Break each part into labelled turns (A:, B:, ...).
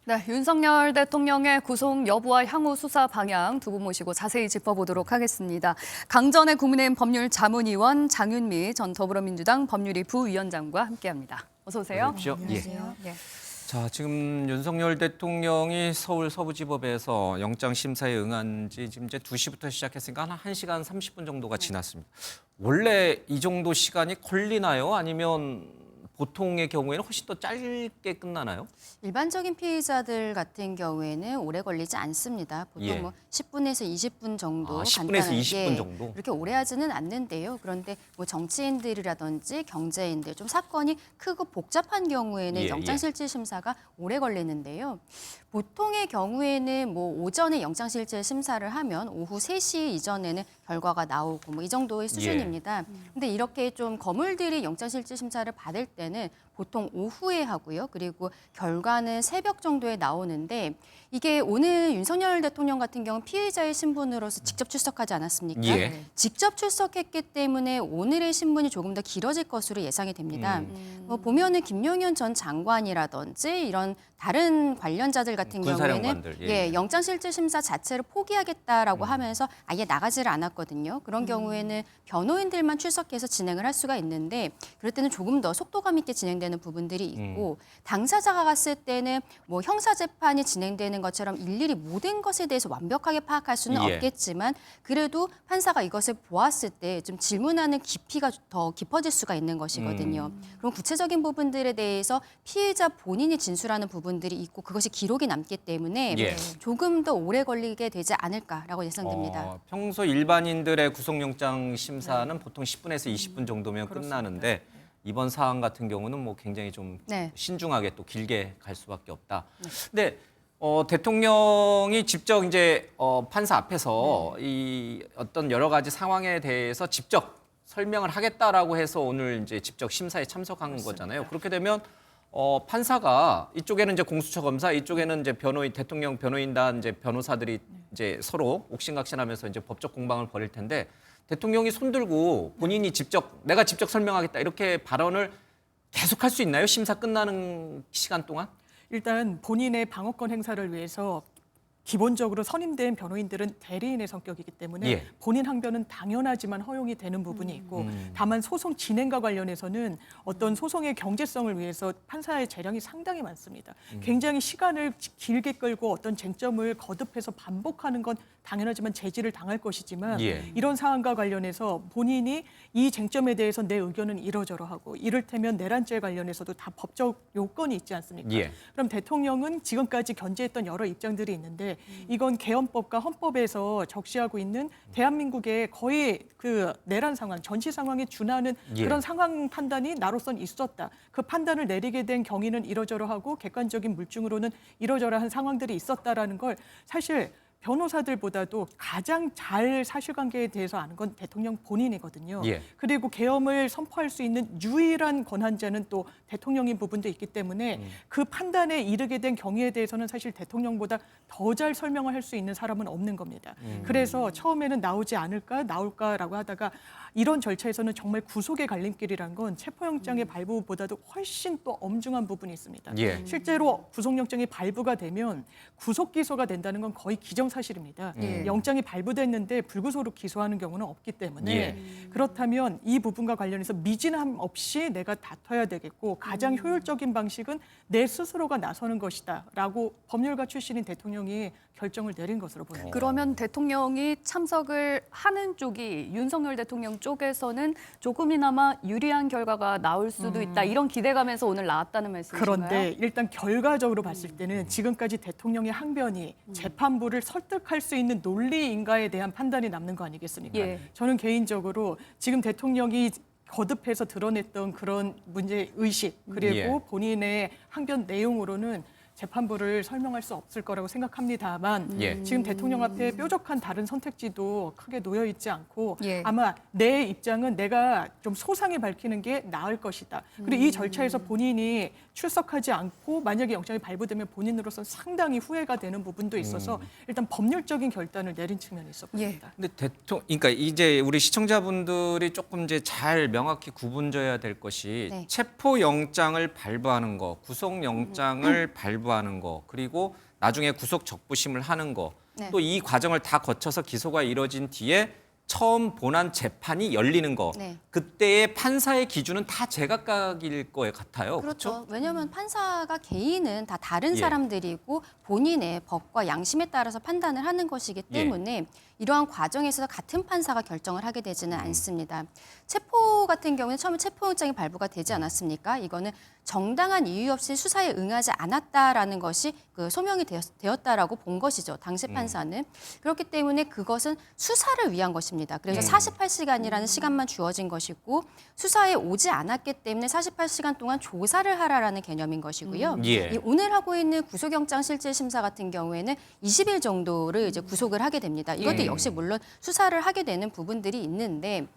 A: 네, 윤석열 대통령의 구속 여부와 향후 수사 방향 두 분 모시고 자세히 짚어보도록 하겠습니다. 강전의 국민의힘 법률자문위원 장윤미 전 더불어민주당 법률위 부위원장과 함께합니다. 어서 오세요.
B: 안녕하십시오.
A: 안녕하세요. 예.
B: 자, 지금 윤석열 대통령이 서울 서부지법에서 영장 심사에 응한 지 지금 이제 2시부터 시작했으니까 한 1시간 30분 정도가 지났습니다. 원래 이 정도 시간이 걸리나요? 아니면 보통의 경우에는 훨씬 더 짧게 끝나나요?
C: 일반적인 피의자들 같은 경우에는 오래 걸리지 않습니다. 보통
B: 예.
C: 뭐 10분에서 20분 정도
B: 10분에서 20분 정도?
C: 그렇게 오래 하지는 않는데요. 그런데 뭐 정치인들이라든지 경제인들 좀 사건이 크고 복잡한 경우에는
B: 예,
C: 영장실질심사가 오래 걸리는데요. 보통의 경우에는 뭐 오전에 영장실질 심사를 하면 오후 3시 이전에는 결과가 나오고 뭐 이 정도의 수준입니다. 근데 이렇게 좀 거물들이 영장실질 심사를 받을 때는 보통 오후에 하고요. 그리고 결과는 새벽 정도에 나오는데 이게 오늘 윤석열 대통령 같은 경우는 피의자의 신분으로서 직접 출석하지 않았습니까?
B: 예.
C: 직접 출석했기 때문에 오늘의 신문이 조금 더 길어질 것으로 예상이 됩니다. 보면은 김용현 전 장관이라든지 이런 다른 관련자들 같은 경우에는
B: 군사령관들, 예.
C: 영장실질심사 자체를 포기하겠다라고 하면서 아예 나가지를 않았거든요. 그런 경우에는 변호인들만 출석해서 진행을 할 수가 있는데 그럴 때는 조금 더 속도감 있게 진행되는 부분들이 있고 당사자가 갔을 때는 뭐 형사재판이 진행되는 것처럼 일일이 모든 것에 대해서 완벽하게 파악할 수는
B: 예.
C: 없겠지만 그래도 판사가 이것을 보았을 때 좀 질문하는 깊이가 더 깊어질 수가 있는 것이거든요. 그럼 구체적인 부분들에 대해서 피해자 본인이 진술하는 부분들이 있고 그것이 기록이 남기 때문에
B: 예.
C: 조금 더 오래 걸리게 되지 않을까라고 예상됩니다.
B: 평소 일반인들의 구속영장 심사는 보통 10분에서 20분 정도면 끝나는데 이번 사안 같은 경우는 뭐 굉장히 좀
C: 네.
B: 신중하게 또 길게 갈 수밖에 없다. 근데 대통령이 직접 이제 판사 앞에서 이 어떤 여러 가지 상황에 대해서 직접 설명을 하겠다라고 해서 오늘 이제 직접 심사에 참석한 거잖아요. 그렇게 되면 판사가 이쪽에는 이제 공수처 검사, 이쪽에는 이제 변호인, 대통령 변호인단 이제 변호사들이 이제 서로 옥신각신하면서 이제 법적 공방을 벌일 텐데 대통령이 손들고 본인이 직접 내가 직접 설명하겠다 이렇게 발언을 계속할 수 있나요? 심사 끝나는 시간 동안?
D: 일단 본인의 방어권 행사를 위해서 기본적으로 선임된 변호인들은 대리인의 성격이기 때문에
B: 예.
D: 본인 항변은 당연하지만 허용이 되는 부분이 있고 다만 소송 진행과 관련해서는 어떤 소송의 경제성을 위해서 판사의 재량이 상당히 많습니다. 굉장히 시간을 길게 끌고 어떤 쟁점을 거듭해서 반복하는 건 당연하지만 제지를 당할 것이지만
B: 예.
D: 이런 사안과 관련해서 본인이 이 쟁점에 대해서 내 의견은 이러저러하고 이를테면 내란죄 관련해서도 다 법적 요건이 있지 않습니까?
B: 예.
D: 그럼 대통령은 지금까지 견지했던 여러 입장들이 있는데 이건 개헌법과 헌법에서 적시하고 있는 대한민국의 거의 그 내란 상황, 전시 상황에 준하는
B: 예.
D: 그런 상황 판단이 나로선 있었다. 그 판단을 내리게 된 경위는 이러저러하고 객관적인 물증으로는 이러저러한 상황들이 있었다라는 걸 사실 변호사들보다도 가장 잘 사실관계에 대해서 아는 건 대통령 본인이거든요.
B: 예.
D: 그리고 계엄을 선포할 수 있는 유일한 권한자는 또 대통령인 부분도 있기 때문에 그 판단에 이르게 된 경위에 대해서는 사실 대통령보다 더 잘 설명을 할 수 있는 사람은 없는 겁니다. 그래서 처음에는 나오지 않을까, 나올까라고 하다가 이런 절차에서는 정말 구속의 갈림길이라는 건 체포영장의 발부보다도 훨씬 또 엄중한 부분이 있습니다.
B: 예.
D: 실제로 구속영장이 발부가 되면 구속 기소가 된다는 건 거의 기정사실입니다. 영장이 발부됐는데 불구속으로 기소하는 경우는 없기 때문에
B: 예.
D: 그렇다면 이 부분과 관련해서 미진함 없이 내가 다퉈야 되겠고 가장 효율적인 방식은 내 스스로가 나서는 것이다라고 법률가 출신인 대통령이 결정을 내린 것으로 보입니다.
A: 그러면 대통령이 참석을 하는 쪽이 윤석열 대통령 쪽에서는 조금이나마 유리한 결과가 나올 수도 있다. 이런 기대감에서 오늘 나왔다는 말씀이신가요?
D: 그런데 일단 결과적으로 봤을 때는 지금까지 대통령의 항변이 재판부를 설득할 수 있는 논리인가에 대한 판단이 남는 거 아니겠습니까?
A: 예.
D: 저는 개인적으로 지금 대통령이 거듭해서 드러냈던 그런 문제 의식 그리고
B: 예.
D: 본인의 항변 내용으로는 재판부를 설명할 수 없을 거라고 생각합니다만
B: 예.
D: 지금 대통령 앞에 뾰족한 다른 선택지도 크게 놓여 있지 않고
A: 예.
D: 아마 내 입장은 내가 좀 소상히 밝히는 게 나을 것이다. 그리고 이 절차에서 본인이 출석하지 않고 만약에 영장이 발부되면 본인으로서 상당히 후회가 되는 부분도 있어서 일단 법률적인 결단을 내린 측면이 있어 보입니다.
B: 근데 그러니까 이제 우리 시청자분들이 조금 이제 잘 명확히 구분져야 될 것이
C: 네.
B: 체포영장을 발부하는 거, 구속영장을 발부하는 발부하는 거, 그리고 나중에 구속 적부심을 하는 거,
C: 네.
B: 또 이 과정을 다 거쳐서 기소가 이뤄진 뒤에 처음 본안 재판이 열리는 거,
C: 네.
B: 그때의 판사의 기준은 다 제각각일 거 같아요.
C: 그렇죠. 왜냐하면 판사가 개인은 다 다른
B: 예.
C: 사람들이고 본인의 법과 양심에 따라서 판단을 하는 것이기 때문에 이러한 과정에서 같은 판사가 결정을 하게 되지는 않습니다. 체포 같은 경우는 처음에 체포영장이 발부가 되지 않았습니까? 이거는 정당한 이유 없이 수사에 응하지 않았다라는 것이 그 소명이 되었다라고 본 것이죠. 당시 판사는. 그렇기 때문에 그것은 수사를 위한 것입니다. 그래서 48시간이라는 시간만 주어진 것이고 수사에 오지 않았기 때문에 48시간 동안 조사를 하라라는 개념인 것이고요.
B: 예.
C: 이 오늘 하고 있는 구속영장 실질심사 같은 경우에는 20일 정도를 이제 구속을 하게 됩니다. 이것도 역시 물론 수사를 하게 되는 부분들이 있는데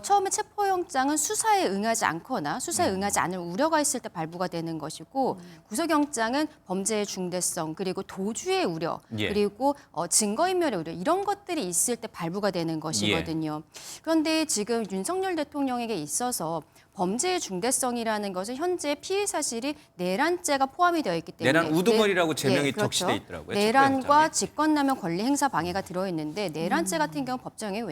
C: 처음에 체포영장은 수사에 응하지 않거나 수사에 응하지 않을 우려가 있을 때 발부가 되는 것이고 구속영장은 범죄의 중대성 그리고 도주의 우려
B: 예.
C: 그리고 증거인멸의 우려 이런 것들이 있을 때 발부가 되는 것이거든요. 그런데 지금 윤석열 대통령에게 있어서 범죄의 중대성이라는 것은 현재 피의 사실이 내란죄가 포함이 되어 있기 때문에
B: 내란 우두머리라고 제명이
C: 그렇죠.
B: 적시돼 있더라고요.
C: 내란과
B: 체포영장에.
C: 직권남용 권리행사 방해가 들어있는데 내란죄 같은 경우 법정에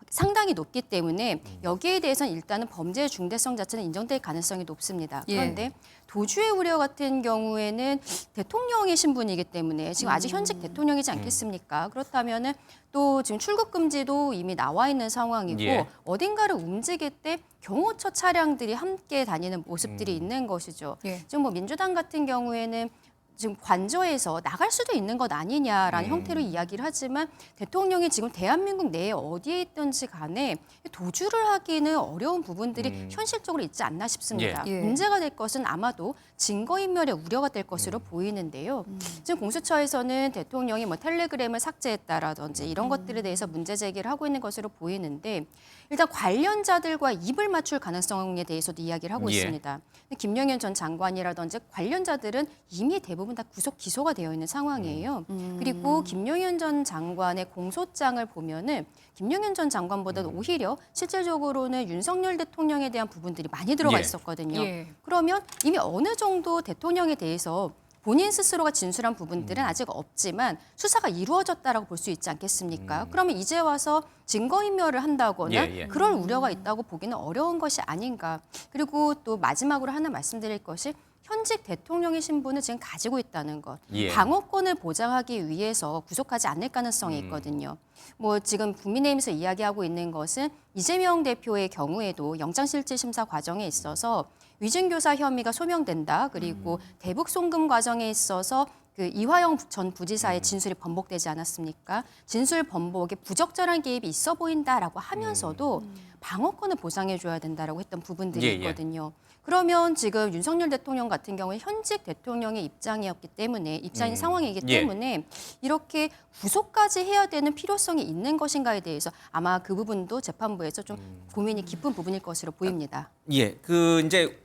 C: 상당히 높기 때문에 여기에 대해서는 일단은 범죄의 중대성 자체는 인정될 가능성이 높습니다.
A: 예.
C: 그런데 도주의 우려 같은 경우에는 대통령의 신분이기 때문에 지금 아직 현직 대통령이지 않겠습니까? 그렇다면은 또 지금 출국 금지도 이미 나와 있는 상황이고
B: 예.
C: 어딘가를 움직일 때 경호처 차량들이 함께 다니는 모습들이 있는 것이죠.
A: 예.
C: 지금 뭐 민주당 같은 경우에는 지금 관저에서 나갈 수도 있는 것 아니냐라는 형태로 이야기를 하지만 대통령이 지금 대한민국 내에 어디에 있든지 간에 도주를 하기는 어려운 부분들이 현실적으로 있지 않나 싶습니다.
A: 예. 예.
C: 문제가 될 것은 아마도 증거인멸의 우려가 될 것으로 보이는데요. 지금 공수처에서는 대통령이 뭐 텔레그램을 삭제했다라든지 이런 것들에 대해서 문제 제기를 하고 있는 것으로 보이는데 일단 관련자들과 입을 맞출 가능성에 대해서도 이야기를 하고
B: 예.
C: 있습니다. 김영현 전 장관이라든지 관련자들은 이미 대부분 다 구속 기소가 되어 있는 상황이에요. 그리고 김영현 전 장관의 공소장을 보면은 김영현 전 장관보다는 오히려 실질적으로는 윤석열 대통령에 대한 부분들이 많이 들어가
B: 예.
C: 있었거든요.
A: 예.
C: 그러면 이미 어느 정도 대통령에 대해서 본인 스스로가 진술한 부분들은 아직 없지만 수사가 이루어졌다라고 볼 수 있지 않겠습니까? 그러면 이제 와서 증거인멸을 한다거나
B: 예, 예.
C: 그럴 우려가 있다고 보기는 어려운 것이 아닌가. 그리고 또 마지막으로 하나 말씀드릴 것이 현직 대통령의 신분을 지금 가지고 있다는 것.
B: 예.
C: 방어권을 보장하기 위해서 구속하지 않을 가능성이 있거든요. 뭐 지금 국민의힘에서 이야기하고 있는 것은 이재명 대표의 경우에도 영장실질심사 과정에 있어서 위증교사 혐의가 소명된다. 그리고 대북 송금 과정에 있어서 그 이화영 전 부지사의 진술이 번복되지 않았습니까? 진술 번복에 부적절한 개입이 있어 보인다라고 하면서도 방어권을 보장해줘야 된다라고 했던 부분들이
B: 예, 예.
C: 있거든요. 그러면 지금 윤석열 대통령 같은 경우에 현직 대통령의 입장이었기 때문에 입장인 상황이기
B: 예.
C: 때문에 이렇게 구속까지 해야 되는 필요성이 있는 것인가에 대해서 아마 그 부분도 재판부에서 좀 고민이 깊은 부분일 것으로 보입니다.
B: 예, 그 이제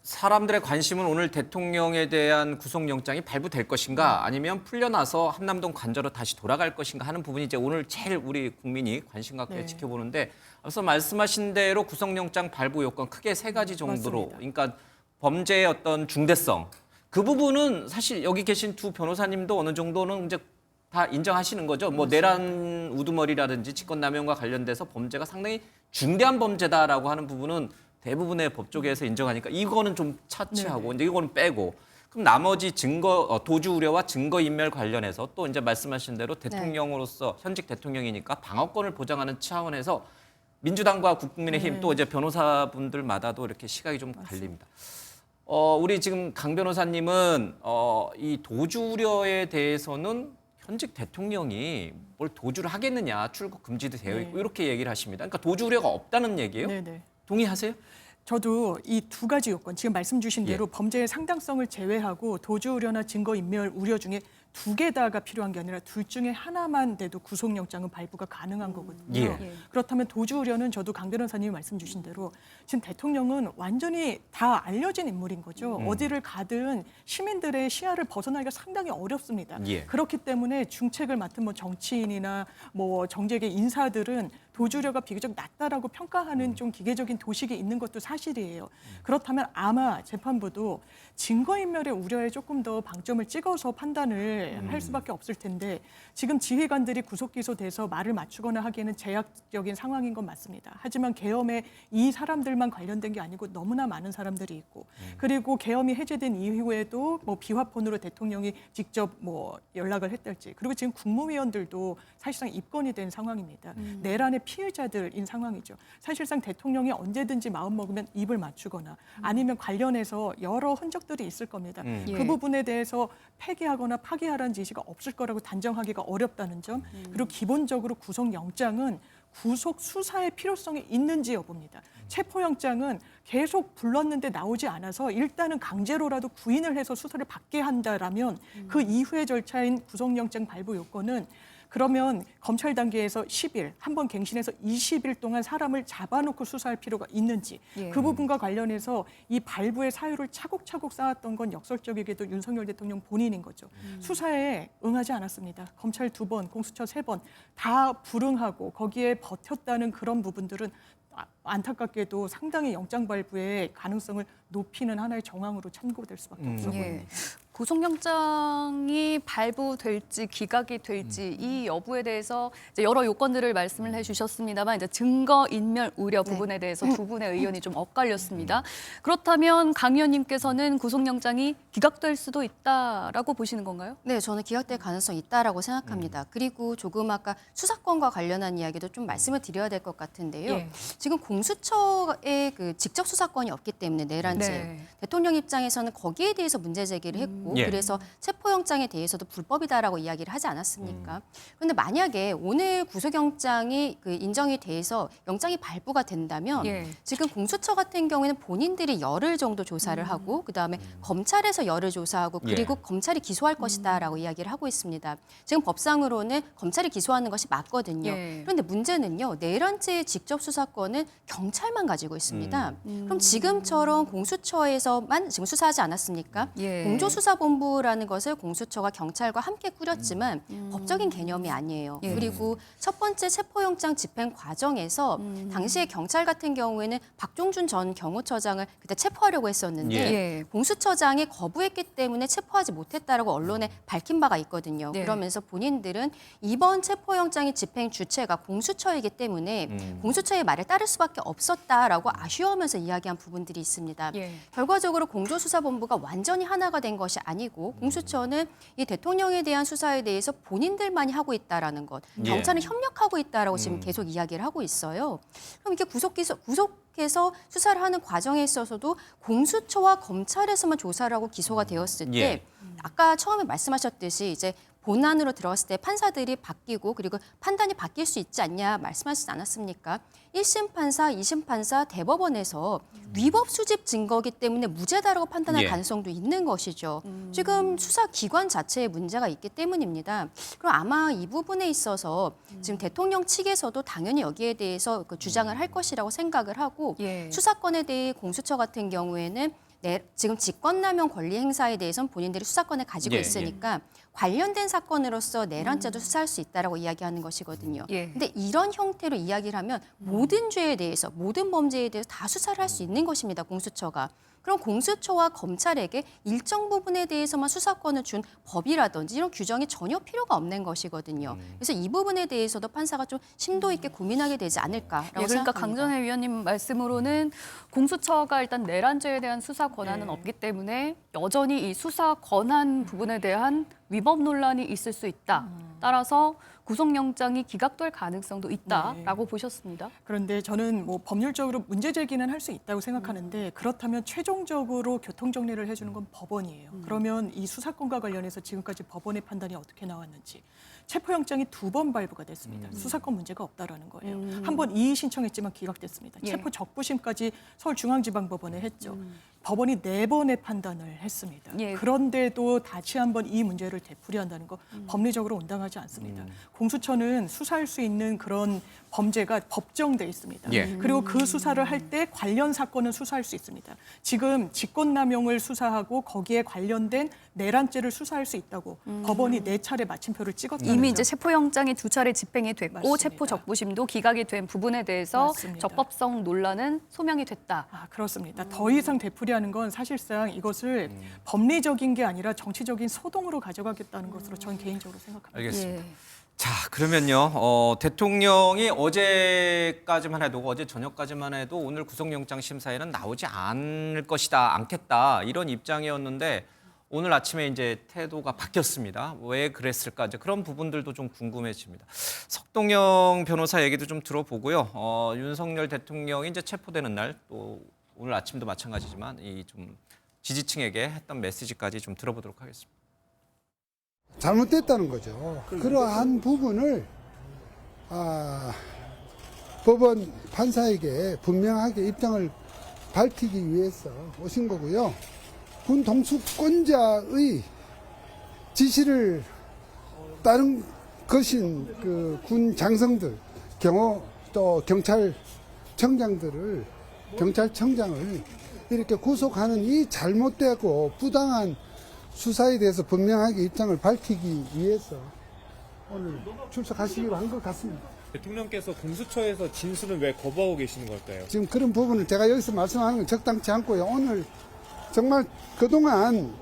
B: 사람들의 관심은 오늘 대통령에 대한 구속영장이 발부될 것인가 아니면 풀려나서 한남동 관저로 다시 돌아갈 것인가 하는 부분이 이제 오늘 제일 우리 국민이 관심 갖게
D: 네.
B: 지켜보는데 앞서 말씀하신 대로 구속영장 발부 요건 크게 세 가지 정도로
D: 맞습니다.
B: 그러니까 범죄의 어떤 중대성 그 부분은 사실 여기 계신 두 변호사님도 어느 정도는 이제 다 인정하시는 거죠. 뭐 내란 우두머리라든지 직권남용과 관련돼서 범죄가 상당히 중대한 범죄다라고 하는 부분은 대부분의 법조계에서 인정하니까 이거는 좀 차치하고 이제 이거는 빼고 그럼 나머지 도주 우려와 증거 인멸 관련해서 또 이제 말씀하신 대로 대통령으로서 현직 대통령이니까 방어권을 보장하는 차원에서 민주당과 국민의힘 또 이제 변호사분들마다도 이렇게 시각이 좀 갈립니다. 우리 지금 강 변호사님은 이 도주 우려에 대해서는 현직 대통령이 뭘 도주를 하겠느냐 출국 금지도 되어 있고 이렇게 얘기를 하십니다. 그러니까 도주 우려가 없다는 얘기예요?
D: 네네.
B: 동의하세요?
D: 저도 이 두 가지 요건 지금 말씀 주신
B: 예.
D: 대로 범죄의 상당성을 제외하고 도주 우려나 증거 인멸 우려 중에 두 개 다가 필요한 게 아니라 둘 중에 하나만 돼도 구속영장은 발부가 가능한 거거든요.
B: 예.
D: 그렇다면 도주 우려는 저도 강 변호사님이 말씀 주신 대로 지금 대통령은 완전히 다 알려진 인물인 거죠. 어디를 가든 시민들의 시야를 벗어나기가 상당히 어렵습니다.
B: 예.
D: 그렇기 때문에 중책을 맡은 뭐 정치인이나 뭐 정재계 인사들은 도주료가 비교적 낮다라고 평가하는 좀 기계적인 도식이 있는 것도 사실이에요. 그렇다면 아마 재판부도 증거인멸의 우려에 조금 더 방점을 찍어서 판단을 할 수밖에 없을 텐데 지금 지휘관들이 구속 기소돼서 말을 맞추거나 하기에는 제약적인 상황인 건 맞습니다. 하지만 계엄에 이 사람들만 관련된 게 아니고 너무나 많은 사람들이 있고 그리고 계엄이 해제된 이후에도 뭐 비화폰으로 대통령이 직접 뭐 연락을 했달지 그리고 지금 국무위원들도 사실상 입건이 된 상황입니다. 내란의 피해자들인 상황이죠. 사실상 대통령이 언제든지 마음먹으면 입을 맞추거나 아니면 관련해서 여러 흔적들이 있을 겁니다. 그 부분에 대해서 폐기하거나 파기하라는 지시가 없을 거라고 단정하기가 어렵다는 점 그리고 기본적으로 구속영장은 구속 수사의 필요성이 있는지 여부입니다. 체포영장은 계속 불렀는데 나오지 않아서 일단은 강제로라도 구인을 해서 수사를 받게 한다라면 그 이후의 절차인 구속영장 발부 요건은 그러면 검찰 단계에서 10일, 한 번 갱신해서 20일 동안 사람을 잡아놓고 수사할 필요가 있는지 그 부분과 관련해서 이 발부의 사유를 차곡차곡 쌓았던 건 역설적이게도 윤석열 대통령 본인인 거죠. 수사에 응하지 않았습니다. 검찰 2번, 공수처 3번 다 불응하고 거기에 버텼다는 그런 부분들은 안타깝게도 상당히 영장 발부의 가능성을 높이는 하나의 정황으로 참고될 수밖에 없어 보입니다.
A: 구속영장이 발부될지 기각이 될지 이 여부에 대해서 이제 여러 요건들을 말씀을 해주셨습니다만 이제 증거인멸 우려 부분에 대해서 두 분의 의견이 좀 엇갈렸습니다. 그렇다면 강 의원님께서는 구속영장이 기각될 수도 있다라고 보시는 건가요?
C: 네, 저는 기각될 가능성이 있다라고 생각합니다. 그리고 조금 아까 수사권과 관련한 이야기도 좀 말씀을 드려야 될 것 같은데요.
A: 예.
C: 지금 공수처의 그 직접 수사권이 없기 때문에 내란죄
A: 네.
C: 대통령 입장에서는 거기에 대해서 문제 제기를 했고
B: 예.
C: 그래서 체포영장에 대해서도 불법이다라고 이야기를 하지 않았습니까? 그런데 만약에 오늘 구속영장이 그 인정이 돼서 영장이 발부가 된다면
A: 예.
C: 지금 공수처 같은 경우에는 본인들이 열흘 정도 조사를 하고 그다음에 검찰에서 열흘 조사하고 그리고 검찰이 기소할 것이다라고 이야기를 하고 있습니다. 지금 법상으로는 검찰이 기소하는 것이 맞거든요.
A: 예.
C: 그런데 문제는요. 내란죄의 직접 수사권은 경찰만 가지고 있습니다. 그럼 지금처럼 공수처에서만 지금 수사하지 않았습니까?
A: 예.
C: 공조수사본부라는 것을 공수처가 경찰과 함께 꾸렸지만 법적인 개념이 아니에요.
A: 예.
C: 그리고 첫 번째 체포영장 집행 과정에서 당시에 경찰 같은 경우에는 박종준 전 경호처장을 그때 체포하려고 했었는데
A: 예.
C: 공수처장이 거부했기 때문에 체포하지 못했다라고 언론에 밝힌 바가 있거든요.
A: 네.
C: 그러면서 본인들은 이번 체포영장의 집행 주체가 공수처이기 때문에 공수처의 말에 따를 수밖에 없었다라고 아쉬워하면서 이야기한 부분들이 있습니다.
A: 예.
C: 결과적으로 공조수사본부가 완전히 하나가 된 것이 아니고 공수처는 이 대통령에 대한 수사에 대해서 본인들만이 하고 있다라는 것,
B: 예.
C: 경찰은 협력하고 있다라고 지금 계속 이야기를 하고 있어요. 그럼 이게 구속해서 수사를 하는 과정에 있어서도 공수처와 검찰에서만 조사를 하고 기소가 되었을 때
B: 예.
C: 아까 처음에 말씀하셨듯이 이제 본안으로 들어갔을 때 판사들이 바뀌고 그리고 판단이 바뀔 수 있지 않냐 말씀하시지 않았습니까? 1심 판사, 2심 판사, 대법원에서 위법 수집 증거이기 때문에 무죄다라고 판단할
B: 예.
C: 가능성도 있는 것이죠. 지금 수사기관 자체에 문제가 있기 때문입니다. 그럼 아마 이 부분에 있어서 지금 대통령 측에서도 당연히 여기에 대해서 그 주장을 할 것이라고 생각을 하고
A: 예.
C: 수사권에 대해 공수처 같은 경우에는 지금 직권남용 권리 행사에 대해서는 본인들이 수사권을 가지고
B: 예,
C: 있으니까 관련된 사건으로서 내란죄도 수사할 수 있다라고 이야기하는 것이거든요.
A: 예.
C: 근데 이런 형태로 이야기를 하면 모든 죄에 대해서 모든 범죄에 대해서 다 수사를 할 수 있는 것입니다. 공수처가. 그럼 공수처와 검찰에게 일정 부분에 대해서만 수사권을 준 법이라든지 이런 규정이 전혀 필요가 없는 것이거든요. 그래서 이 부분에 대해서도 판사가 좀 심도 있게 고민하게 되지 않을까라고
A: 예, 그러니까
C: 생각합니다.
A: 강전혜 위원님 말씀으로는 공수처가 일단 내란죄에 대한 수사 권한은 없기 때문에 여전히 이 수사 권한 부분에 대한 위법 논란이 있을 수 있다. 따라서 구속영장이 기각될 가능성도 있다라고 보셨습니다.
D: 그런데 저는 뭐 법률적으로 문제 제기는 할 수 있다고 생각하는데 그렇다면 최종적으로 교통 정리를 해주는 건 법원이에요. 그러면 이 수사권과 관련해서 지금까지 법원의 판단이 어떻게 나왔는지 체포영장이 2번 발부가 됐습니다. 수사권 문제가 없다라는 거예요. 한 번 이의 신청했지만 기각됐습니다.
A: 예.
D: 체포 적부심까지 서울중앙지방법원에 했죠. 법원이 4번의 판단을 했습니다.
A: 예.
D: 그런데도 다시 한번 이 문제를 되풀이한다는 거 법리적으로 온당하지 않습니다. 공수처는 수사할 수 있는 그런 범죄가 법정돼 있습니다.
B: 예.
D: 그리고 그 수사를 할 때 관련 사건은 수사할 수 있습니다. 지금 직권남용을 수사하고 거기에 관련된 내란죄를 수사할 수 있다고 법원이 4차례 마침표를 찍었다는
A: 이미
D: 점.
A: 이제 체포영장이 2차례 집행이 됐고
D: 맞습니다.
A: 체포적부심도 기각이 된 부분에 대해서
D: 맞습니다.
A: 적법성 논란은 소명이 됐다.
D: 그렇습니다. 더 이상 되풀이하는 건 사실상 이것을 법리적인 게 아니라 정치적인 소동으로 가져가겠다는 것으로 저는 개인적으로 생각합니다.
B: 알겠습니다.
A: 예.
B: 자, 그러면요. 대통령이 어제까지만 해도 어제 저녁까지만 해도 오늘 구속영장 심사에는 나오지 않겠다 이런 입장이었는데 오늘 아침에 이제 태도가 바뀌었습니다. 왜 그랬을까? 이제 그런 부분들도 좀 궁금해집니다. 석동영 변호사 얘기도 좀 들어보고요. 윤석열 대통령이 이제 체포되는 날 또 오늘 아침도 마찬가지지만 이 좀 지지층에게 했던 메시지까지 좀 들어보도록 하겠습니다.
E: 잘못됐다는 거죠. 그러한 부분을 법원 판사에게 분명하게 입장을 밝히기 위해서 오신 거고요. 군 동수권자의 지시를 따른 것인 그 군 장성들, 또 경찰청장을 이렇게 구속하는 이 잘못되고 부당한 수사에 대해서 분명하게 입장을 밝히기 위해서 오늘 출석하시기로 한 것 같습니다.
F: 대통령께서 공수처에서 진술은 왜 거부하고 계시는 걸까요?
E: 지금 그런 부분을 제가 여기서 말씀하는 건 적당치 않고요. 오늘 정말 그동안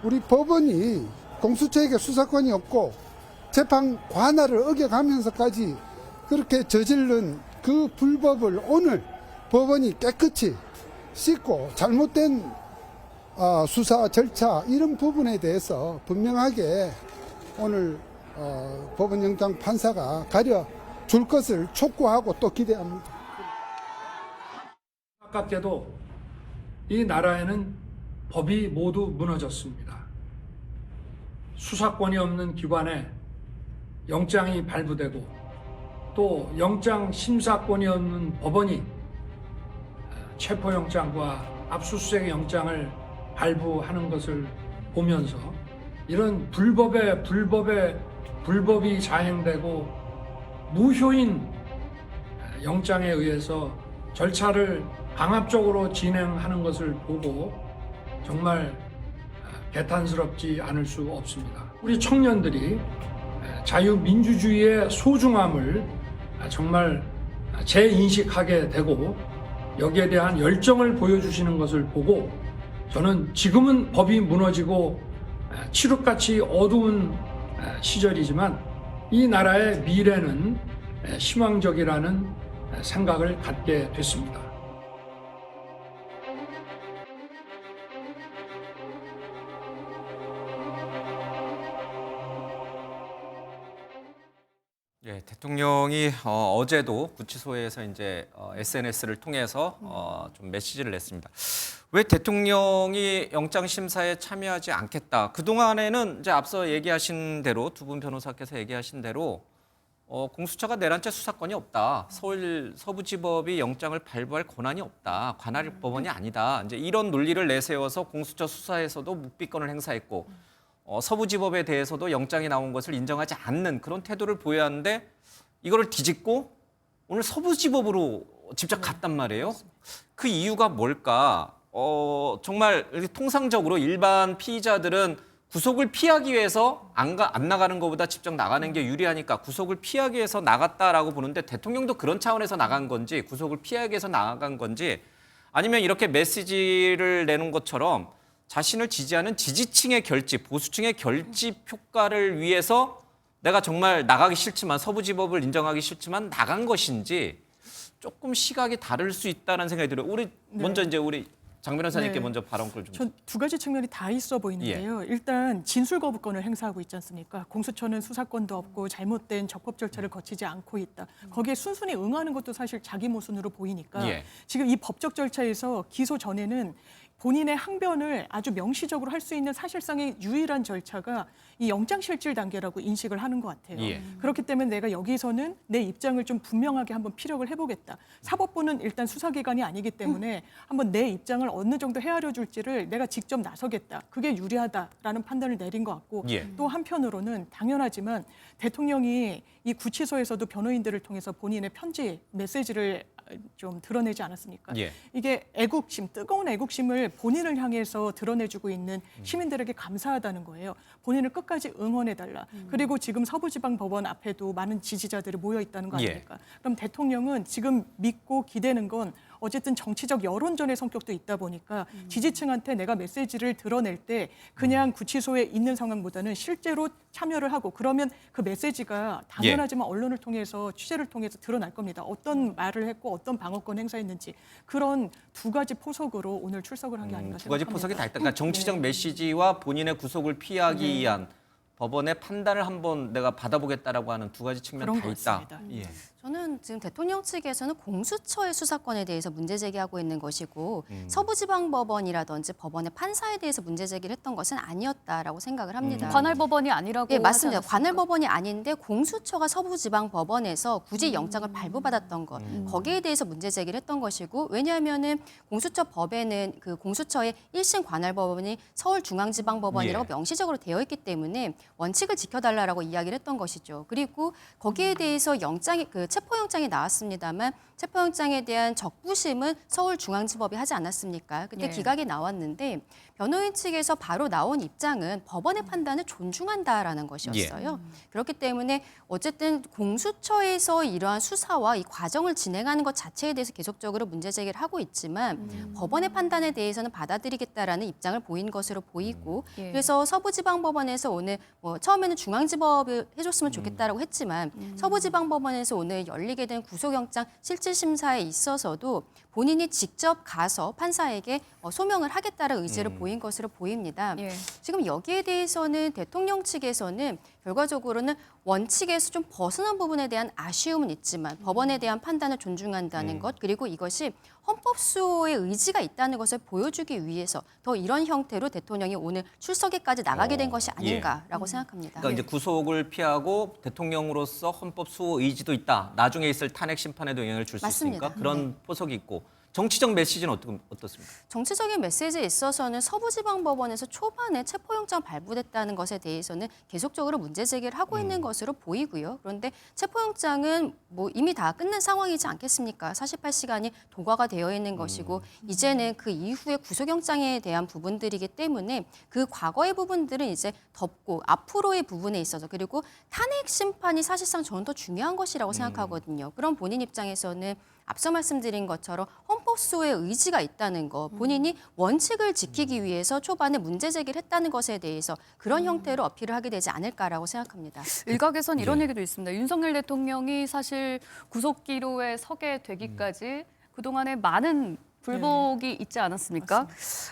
E: 우리 법원이 공수처에게 수사권이 없고 재판 관할을 어겨가면서까지 그렇게 저지른 그 불법을 오늘 법원이 깨끗이 씻고 잘못된 수사 절차 이런 부분에 대해서 분명하게 오늘 법원영장 판사가 가려줄 것을 촉구하고 또 기대합니다.
G: 안타깝게도 이 나라에는 법이 모두 무너졌습니다. 수사권이 없는 기관에 영장이 발부되고 또 영장 심사권이 없는 법원이 체포영장과 압수수색 영장을 발부하는 것을 보면서 이런 불법이 자행되고 무효인 영장에 의해서 절차를 강압적으로 진행하는 것을 보고 정말 개탄스럽지 않을 수 없습니다. 우리 청년들이 자유민주주의의 소중함을 정말 재인식하게 되고 여기에 대한 열정을 보여주시는 것을 보고 저는 지금은 법이 무너지고 칠흑같이 어두운 시절이지만 이 나라의 미래는 희망적이라는 생각을 갖게 됐습니다.
B: 예, 대통령이 어제도 구치소에서 이제 SNS를 통해서 좀 메시지를 냈습니다. 왜 대통령이 영장 심사에 참여하지 않겠다? 그 동안에는 이제 앞서 얘기하신 대로 두 분 변호사께서 얘기하신 대로 공수처가 내란죄 수사권이 없다. 서울 서부지법이 영장을 발부할 권한이 없다. 관할 법원이 아니다. 이제 이런 논리를 내세워서 공수처 수사에서도 묵비권을 행사했고. 서부지법에 대해서도 영장이 나온 것을 인정하지 않는 그런 태도를 보여야 하는데 이거를 뒤집고 오늘 서부지법으로 직접 갔단 말이에요. 그 이유가 뭘까? 정말 통상적으로 일반 피의자들은 구속을 피하기 위해서 안 나가는 것보다 직접 나가는 게 유리하니까 구속을 피하기 위해서 나갔다라고 보는데 대통령도 그런 차원에서 나간 건지 구속을 피하기 위해서 나간 건지 아니면 이렇게 메시지를 내는 것처럼 자신을 지지하는 지지층의 결집, 보수층의 결집 효과를 위해서 내가 정말 나가기 싫지만 서부지법을 인정하기 싫지만 나간 것인지 조금 시각이 다를 수 있다는 생각이 들어요. 먼저 이제 우리 장 변호사님께 먼저 발언글 좀.
D: 전 두 가지 측면이 다 있어 보이는데요. 일단 진술 거부권을 행사하고 있지 않습니까? 공수처는 수사권도 없고 잘못된 적법 절차를 거치지 않고 있다. 거기에 순순히 응하는 것도 사실 자기 모순으로 보이니까 지금 이 법적 절차에서 기소 전에는 본인의 항변을 아주 명시적으로 할 수 있는 사실상의 유일한 절차가 이 영장실질 단계라고 인식을 하는 것 같아요.
B: 예.
D: 그렇기 때문에 내가 여기서는 내 입장을 좀 분명하게 한번 피력을 해보겠다. 사법부는 일단 수사기관이 아니기 때문에 한번 내 입장을 어느 정도 헤아려 줄지를 내가 직접 나서겠다. 그게 유리하다라는 판단을 내린 것 같고
B: 예.
D: 또 한편으로는 당연하지만 대통령이 이 구치소에서도 변호인들을 통해서 본인의 편지, 메시지를 좀 드러내지 않았습니까?
B: 예.
D: 이게 애국심, 뜨거운 애국심을 본인을 향해서 드러내주고 있는 시민들에게 감사하다는 거예요. 본인을 끝까지 응원해달라. 그리고 지금 서부지방법원 앞에도 많은 지지자들이 모여 있다는 거
B: 예.
D: 아닙니까? 그럼 대통령은 지금 믿고 기대는 건 어쨌든 정치적 여론전의 성격도 있다 보니까 지지층한테 내가 메시지를 드러낼 때 그냥 구치소에 있는 상황보다는 실제로 참여를 하고 그러면 그 메시지가 당연하지만 언론을 통해서 취재를 통해서 드러날 겁니다. 어떤 말을 했고 어떤 방어권 행사했는지 그런 두 가지 포석으로 오늘 출석을 한 게 아닌가
B: 두 가지
D: 생각합니다.
B: 포석이 다 있다. 그러니까 정치적 메시지와 본인의 구속을 피하기 위한 법원의 판단을 한번 내가 받아보겠다라고 하는 두 가지 측면
D: 그런
B: 다
D: 것
B: 있다.
D: 같습니다.
B: 예.
C: 저는 지금 대통령 측에서는 공수처의 수사권에 대해서 문제 제기하고 있는 것이고 서부지방법원이라든지 법원의 판사에 대해서 문제 제기를 했던 것은 아니었다라고 생각을 합니다.
A: 관할법원이 아니라고
C: 예, 맞습니다.
A: 하지 않았습니까?
C: 관할법원이 아닌데 공수처가 서부지방법원에서 굳이 영장을 발부받았던 것 거기에 대해서 문제 제기를 했던 것이고 왜냐하면은 공수처 법에는 그 공수처의 1심 관할법원이 서울중앙지방법원이라고
B: 예.
C: 명시적으로 되어 있기 때문에 원칙을 지켜달라라고 이야기를 했던 것이죠. 그리고 거기에 대해서 영장이 그 체포영장이 나왔습니다만 체포영장에 대한 적부심은 서울중앙지법이 하지 않았습니까? 그때
A: 예.
C: 기각이 나왔는데 변호인 측에서 바로 나온 입장은 법원의 판단을 존중한다라는 것이었어요. 그렇기 때문에 어쨌든 공수처에서 이러한 수사와 이 과정을 진행하는 것 자체에 대해서 계속적으로 문제 제기를 하고 있지만 법원의 판단에 대해서는 받아들이겠다라는 입장을 보인 것으로 보이고
A: 예.
C: 그래서 서부지방법원에서 오늘 뭐 처음에는 중앙지법을 해줬으면 좋겠다라고 했지만 서부지방법원에서 오늘 열리게 된 구속영장 실질심사에 있어서도 본인이 직접 가서 판사에게 소명을 하겠다는 의지를 보인 것으로 보입니다.
A: 예.
C: 지금 여기에 대해서는 대통령 측에서는 결과적으로는 원칙에서 좀 벗어난 부분에 대한 아쉬움은 있지만 법원에 대한 판단을 존중한다는 것 그리고 이것이 헌법수호의 의지가 있다는 것을 보여주기 위해서 더 이런 형태로 대통령이 오늘 출석에까지 나가게 된 것이 아닌가라고 생각합니다.
B: 그러니까 이제 구속을 피하고 대통령으로서 헌법 수호 의지도 있다. 나중에 있을 탄핵 심판에도 영향을 줄 수
C: 맞습니다.
B: 있으니까 그런 포석이 있고 정치적 메시지는 어떻습니까?
C: 정치적인 메시지에 있어서는 서부지방법원에서 초반에 체포영장 발부됐다는 것에 대해서는 계속적으로 문제 제기를 하고 있는 것으로 보이고요. 그런데 체포영장은 뭐 이미 다 끝난 상황이지 않겠습니까? 48시간이 도과가 되어 있는 것이고 이제는 그 이후에 구속영장에 대한 부분들이기 때문에 그 과거의 부분들은 이제 덮고 앞으로의 부분에 있어서 그리고 탄핵 심판이 사실상 저는 더 중요한 것이라고 생각하거든요. 그럼 본인 입장에서는 앞서 말씀드린 것처럼 헌법수호의 의지가 있다는 거, 본인이 원칙을 지키기 위해서 초반에 문제 제기를 했다는 것에 대해서 그런 형태로 어필을 하게 되지 않을까라고 생각합니다.
A: 일각에선 이런 얘기도 있습니다. 윤석열 대통령이 사실 구속기로에 서게 되기까지 그동안에 많은 불복이 있지 않았습니까?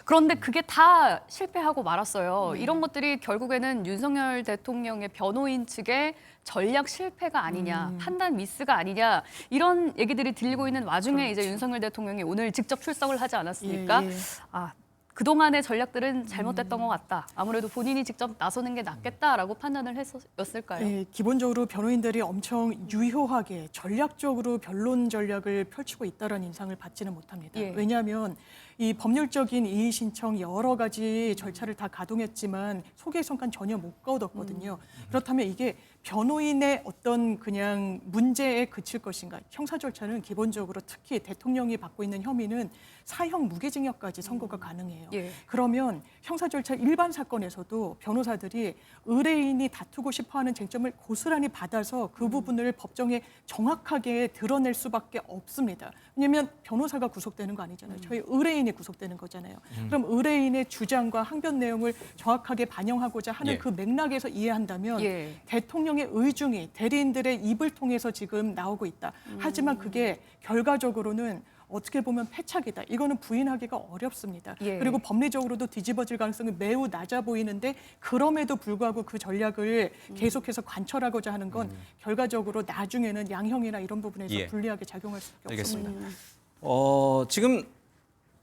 A: 그런데 그게 다 실패하고 말았어요. 이런 것들이 결국에는 윤석열 대통령의 변호인 측의 전략 실패가 아니냐, 판단 미스가 아니냐 이런 얘기들이 들리고 있는 와중에 이제 윤석열 대통령이 오늘 직접 출석을 하지 않았습니까?
D: 예, 예.
A: 아, 그동안의 전략들은 잘못됐던 것 같다. 아무래도 본인이 직접 나서는 게 낫겠다라고 판단을 했었을까요?
D: 네, 기본적으로 변호인들이 엄청 유효하게 전략적으로 변론 전략을 펼치고 있다는 인상을 받지는 못합니다.
A: 예.
D: 왜냐하면 이 법률적인 이의 신청 여러 가지 절차를 다 가동했지만 소개 성과는 전혀 못 거뒀거든요. 그렇다면 이게 변호인의 어떤 그냥 문제에 그칠 것인가? 형사 절차는 기본적으로 특히 대통령이 받고 있는 혐의는 사형 무기징역까지 선고가 가능해요.
A: 예.
D: 그러면 형사 절차 일반 사건에서도 변호사들이 의뢰인이 다투고 싶어하는 쟁점을 고스란히 받아서 그 부분을 법정에 정확하게 드러낼 수밖에 없습니다. 왜냐하면 변호사가 구속되는 거 아니잖아요. 저희 의뢰인이 구속되는 거잖아요. 그럼 의뢰인의 주장과 항변 내용을 정확하게 반영하고자 하는
B: 예.
D: 그 맥락에서 이해한다면
A: 예.
D: 대통령의 의중이 대리인들의 입을 통해서 지금 나오고 있다. 하지만 그게 결과적으로는 어떻게 보면 패착이다. 이거는 부인하기가 어렵습니다.
A: 예.
D: 그리고 법리적으로도 뒤집어질 가능성이 매우 낮아 보이는데 그럼에도 불구하고 그 전략을 계속해서 관철하고자 하는 건 결과적으로 나중에는 양형이나 이런 부분에서
B: 예.
D: 불리하게 작용할 수밖에
B: 알겠습니다.
D: 없습니다.
B: 지금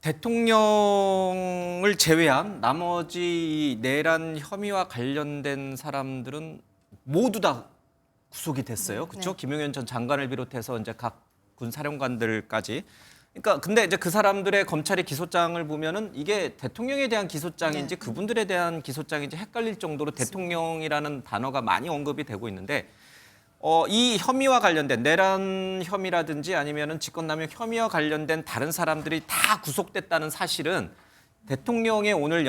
B: 대통령을 제외한 나머지 이 내란 혐의와 관련된 사람들은 모두 다 구속이 됐어요. 그렇죠? 김용현 전 장관을 비롯해서 이제 각 군 사령관들까지. 그러니까 근데 이제 그 사람들의 검찰의 기소장을 보면은 이게 대통령에 대한 기소장인지 그분들에 대한 기소장인지 헷갈릴 정도로 대통령이라는 단어가 많이 언급이 되고 있는데 이 혐의와 관련된 내란 혐의라든지 아니면은 직권남용 혐의와 관련된 다른 사람들이 다 구속됐다는 사실은 대통령의 오늘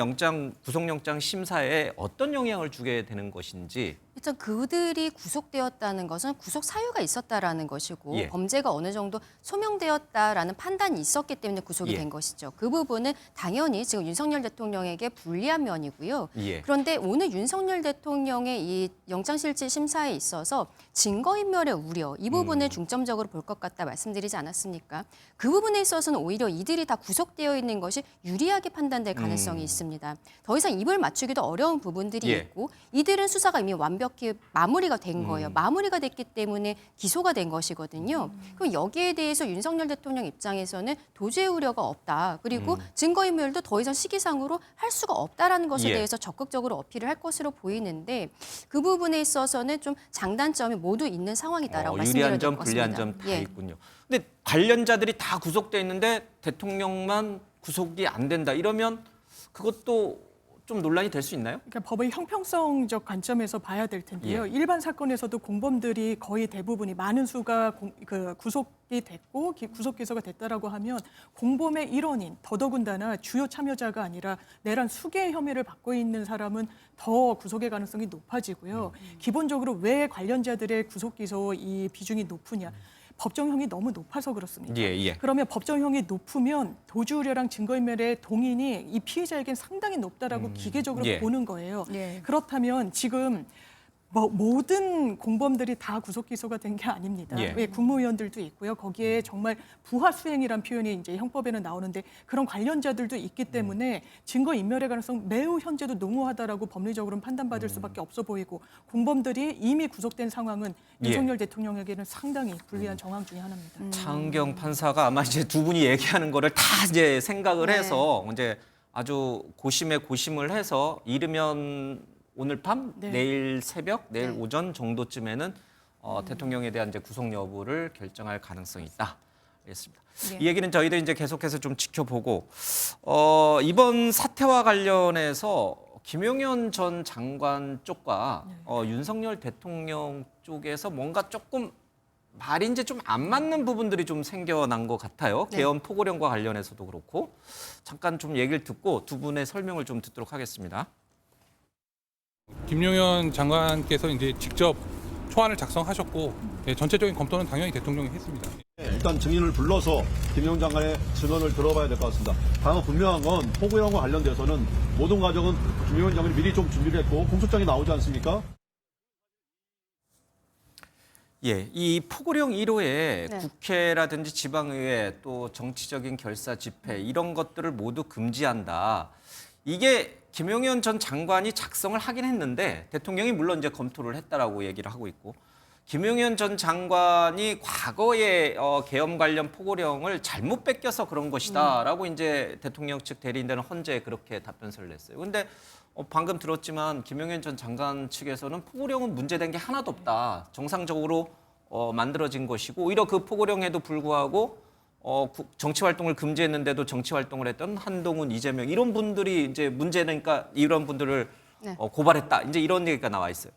B: 구속영장 심사에 어떤 영향을 주게 되는 것인지.
C: 일단 그들이 구속되었다는 것은 구속 사유가 있었다라는 것이고
B: 예.
C: 범죄가 어느 정도 소명되었다라는 판단이 있었기 때문에 구속이
B: 예.
C: 된 것이죠. 그 부분은 당연히 지금 윤석열 대통령에게 불리한 면이고요.
B: 예.
C: 그런데 오늘 윤석열 대통령의 이 영장실질 심사에 있어서 증거인멸의 우려 이 부분을 중점적으로 볼 것 같다 말씀드리지 않았습니까? 그 부분에 있어서는 오히려 이들이 다 구속되어 있는 것이 유리하게 판단될 가능성이 있습니다. 더 이상 입을 맞추기도 어려운 부분들이
B: 예.
C: 있고 이들은 수사가 이미 완벽히 마무리가 된 거예요. 마무리가 됐기 때문에 기소가 된 것이거든요. 그럼 여기에 대해서 윤석열 대통령 입장에서는 도주의 우려가 없다. 그리고 증거인멸도 더 이상 시기상으로 할 수가 없다라는 것에
B: 예.
C: 대해서 적극적으로 어필을 할 것으로 보이는데 그 부분에 있어서는 좀 장단점이 모두 있는 상황이다라고 말씀드려야
B: 유리한
C: 될
B: 점,
C: 것
B: 불리한
C: 같습니다.
B: 점 다
C: 예.
B: 있군요. 근데 관련자들이 다 구속돼 있는데 대통령만 구속이 안 된다. 이러면 그것도 좀 논란이 될 수 있나요?
D: 그러니까 법의 형평성적 관점에서 봐야 될 텐데요.
B: 예.
D: 일반 사건에서도 공범들이 거의 대부분이 많은 수가 구속이 됐고 구속 기소가 됐다라고 하면 공범의 일원인 더더군다나 주요 참여자가 아니라 내란 수개의 혐의를 받고 있는 사람은 더 구속의 가능성이 높아지고요. 기본적으로 왜 관련자들의 구속 기소 이 비중이 높으냐? 법정형이 너무 높아서 그렇습니다.
B: 예, 예.
D: 그러면 법정형이 높으면 도주 우려랑 증거인멸의 동인이 이 피해자에겐 상당히 높다라고 기계적으로
B: 예.
D: 보는 거예요.
A: 예.
D: 그렇다면 지금 모든 공범들이 다 구속 기소가 된 게 아닙니다.
B: 예.
D: 왜 국무위원들도 있고요. 거기에 정말 부하 수행이란 표현이 이제 형법에는 나오는데 그런 관련자들도 있기 때문에 증거 인멸의 가능성 매우 현재도 농후하다라고 법리적으로는 판단받을 수밖에 없어 보이고 공범들이 이미 구속된 상황은
B: 예.
D: 윤석열 대통령에게는 상당히 불리한 정황 중에 하나입니다.
B: 차은경 판사가 아마 이제 두 분이 얘기하는 거를 다 이제 생각을
C: 네.
B: 해서 이제 아주 고심에 고심을 해서 이르면 오늘 밤,
D: 네.
B: 내일 새벽, 내일
C: 네.
B: 오전 정도쯤에는 대통령에 대한 이제 구속 여부를 결정할 가능성이 있다. 알겠습니다.
C: 네.
B: 이 얘기는 저희도 이제 계속해서 좀 지켜보고 이번 사태와 관련해서 김용현 전 장관 쪽과 윤석열 대통령 쪽에서 뭔가 조금 말이 이제 좀 안 맞는 부분들이 좀 생겨난 것 같아요.
C: 네.
B: 계엄 포고령과 관련해서도 그렇고 잠깐 좀 얘기를 듣고 두 분의 설명을 좀 듣도록 하겠습니다.
H: 김용현 장관께서 이제 직접 초안을 작성하셨고 전체적인 검토는 당연히 대통령이 했습니다.
I: 일단 증인을 불러서 김용현 장관의 증언을 들어봐야 될 것 같습니다. 다만 분명한 건 포고령과 관련돼서는 모든 과정은 김용현 장관이 미리 좀 준비를 했고 공소장이 나오지 않습니까?
B: 예, 이 포고령 1호에
C: 네.
B: 국회라든지 지방의회 또 정치적인 결사 집회 이런 것들을 모두 금지한다. 이게 김용현 전 장관이 작성을 하긴 했는데 대통령이 물론 이제 검토를 했다라고 얘기를 하고 있고 김용현 전 장관이 과거에 계엄 관련 포고령을 잘못 뺏겨서 그런 것이다라고 이제 대통령 측 대리인들은 헌재에 그렇게 답변서를 냈어요. 근데 방금 들었지만 김용현 전 장관 측에서는 포고령은 문제된 게 하나도 없다. 정상적으로 만들어진 것이고 오히려 그 포고령에도 불구하고 정치 활동을 금지했는데도 정치 활동을 했던 한동훈, 이재명 이런 분들이 이제 문제니까 이런 분들을
C: 네.
B: 고발했다. 이제 이런 얘기가 나와 있어요.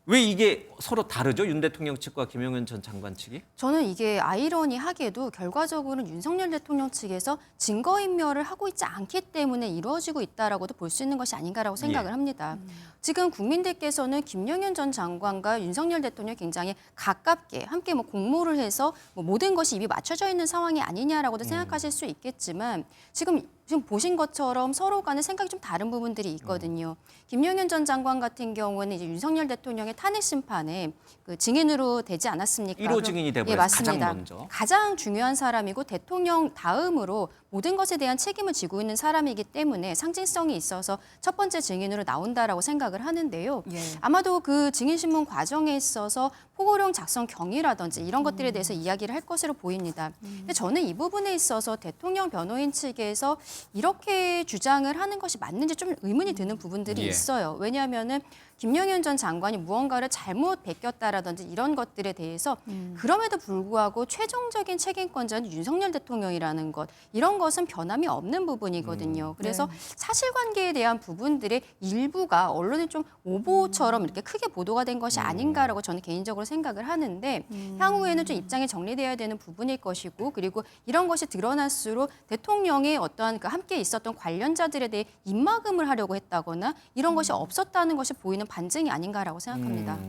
B: 왜 이게 서로 다르죠? 윤 대통령 측과 김용현 전 장관 측이?
C: 저는 이게 아이러니하게도 결과적으로는 윤석열 대통령 측에서 증거인멸을 하고 있지 않기 때문에 이루어지고 있다라고도 볼 수 있는 것이 아닌가라고 생각을 합니다. 지금 국민들께서는 김용현 전 장관과 윤석열 대통령이 굉장히 가깝게 함께 공모를 해서 모든 것이 입이 맞춰져 있는 상황이 아니냐라고도 생각하실 수 있겠지만 지금 지금 보신 것처럼 서로 간에 생각이 좀 다른 부분들이 있거든요. 김용현 전 장관 같은 경우는 이제 윤석열 대통령의 탄핵 심판에 그 증인으로 되지 않았습니까?
B: 1호 증인이 돼버려서
C: 예, 맞습니다.
B: 가장 먼저.
C: 가장 중요한 사람이고 대통령 다음으로 모든 것에 대한 책임을 지고 있는 사람이기 때문에 상징성이 있어서 첫 번째 증인으로 나온다라고 생각을 하는데요.
A: 예.
C: 아마도 그 증인신문 과정에 있어서 포고령 작성 경위라든지 이런 것들에 대해서 이야기를 할 것으로 보입니다. 근데 저는 이 부분에 있어서 대통령 변호인 측에서 이렇게 주장을 하는 것이 맞는지 좀 의문이 드는 부분들이
B: 예.
C: 있어요. 왜냐하면은 김용현 전 장관이 무언가를 잘못 베꼈다라든지 이런 것들에 대해서 그럼에도 불구하고 최종적인 책임권자는 윤석열 대통령이라는 것, 이런 것은 변함이 없는 부분이거든요. 그래서 사실관계에 대한 부분들의 일부가 언론에 좀 오보처럼 이렇게 크게 보도가 된 것이 아닌가라고 저는 개인적으로 생각을 하는데 향후에는 좀 입장이 정리돼야 되는 부분일 것이고, 그리고 이런 것이 드러날수록 대통령의 어떠한 그 함께 있었던 관련자들에 대해 입막음을 하려고 했다거나 이런 것이 없었다는 것이 보이는 반증이 아닌가라고 생각합니다.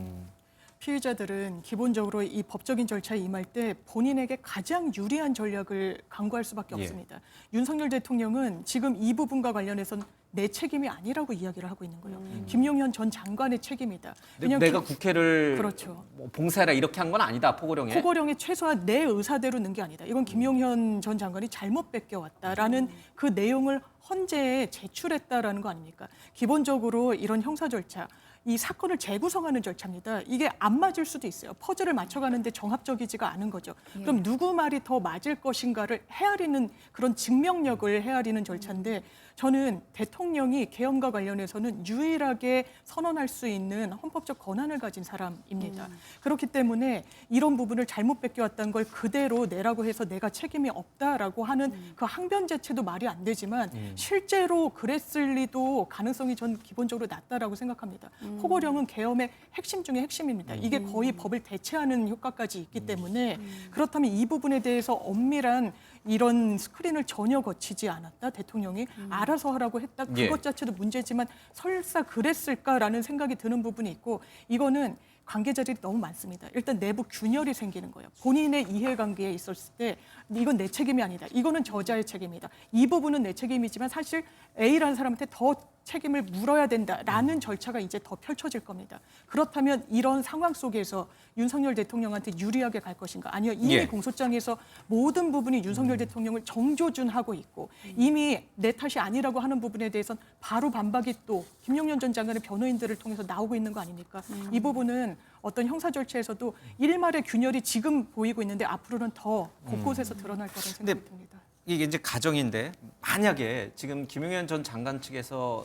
D: 피의자들은 기본적으로 이 법적인 절차에 임할 때 본인에게 가장 유리한 전략을 강구할 수밖에
B: 예.
D: 없습니다. 윤석열 대통령은 지금 이 부분과 관련해서는 내 책임이 아니라고 이야기를 하고 있는 거예요. 김용현 전 장관의 책임이다. 왜냐하면
B: 내가 국회를
D: 그렇죠.
B: 뭐 봉쇄해라 이렇게 한 건 아니다, 포고령에.
D: 포고령에 최소한 내 의사대로 넣은 게 아니다. 이건 김용현 전 장관이 잘못 뺏겨왔다라는 그 내용을 헌재에 제출했다라는 거 아닙니까? 기본적으로 이런 형사 절차, 이 사건을 재구성하는 절차입니다. 이게 안 맞을 수도 있어요. 퍼즐을 맞춰가는데 정합적이지가 않은 거죠. 그럼 누구 말이 더 맞을 것인가를 헤아리는 그런 증명력을 헤아리는 절차인데, 저는 대통령이 계엄과 관련해서는 유일하게 선언할 수 있는 헌법적 권한을 가진 사람입니다. 그렇기 때문에 이런 부분을 잘못 뺏겨왔다는 걸 그대로 내라고 해서 내가 책임이 없다라고 하는 그 항변 자체도 말이 안 되지만 실제로 그랬을 리도 가능성이 전 기본적으로 낮다라고 생각합니다. 포고령은 계엄의 핵심 중에 핵심입니다. 이게 거의 법을 대체하는 효과까지 있기 때문에 그렇다면 이 부분에 대해서 엄밀한 이런 스크린을 전혀 거치지 않았다. 대통령이 알아서 하라고 했다. 그것
B: 예.
D: 자체도 문제지만 설사 그랬을까라는 생각이 드는 부분이 있고, 이거는 관계자들이 너무 많습니다. 일단 내부 균열이 생기는 거예요. 본인의 이해관계에 있었을 때 이건 내 책임이 아니다. 이거는 저자의 책임이다. 이 부분은 내 책임이지만 사실 A라는 사람한테 더 책임을 물어야 된다라는 절차가 이제 더 펼쳐질 겁니다. 그렇다면 이런 상황 속에서 윤석열 대통령한테 유리하게 갈 것인가? 아니요. 이미
B: 예.
D: 공소장에서 모든 부분이 윤석열 대통령을 정조준하고 있고 이미 내 탓이 아니라고 하는 부분에 대해서는 바로 반박이 또 김용현 전 장관의 변호인들을 통해서 나오고 있는 거 아닙니까? 이 부분은 어떤 형사 절차에서도 일말의 균열이 지금 보이고 있는데 앞으로는 더 곳곳에서 드러날 거라는 생각이 듭니다.
B: 이게 이제 가정인데, 만약에 지금 김용현 전 장관 측에서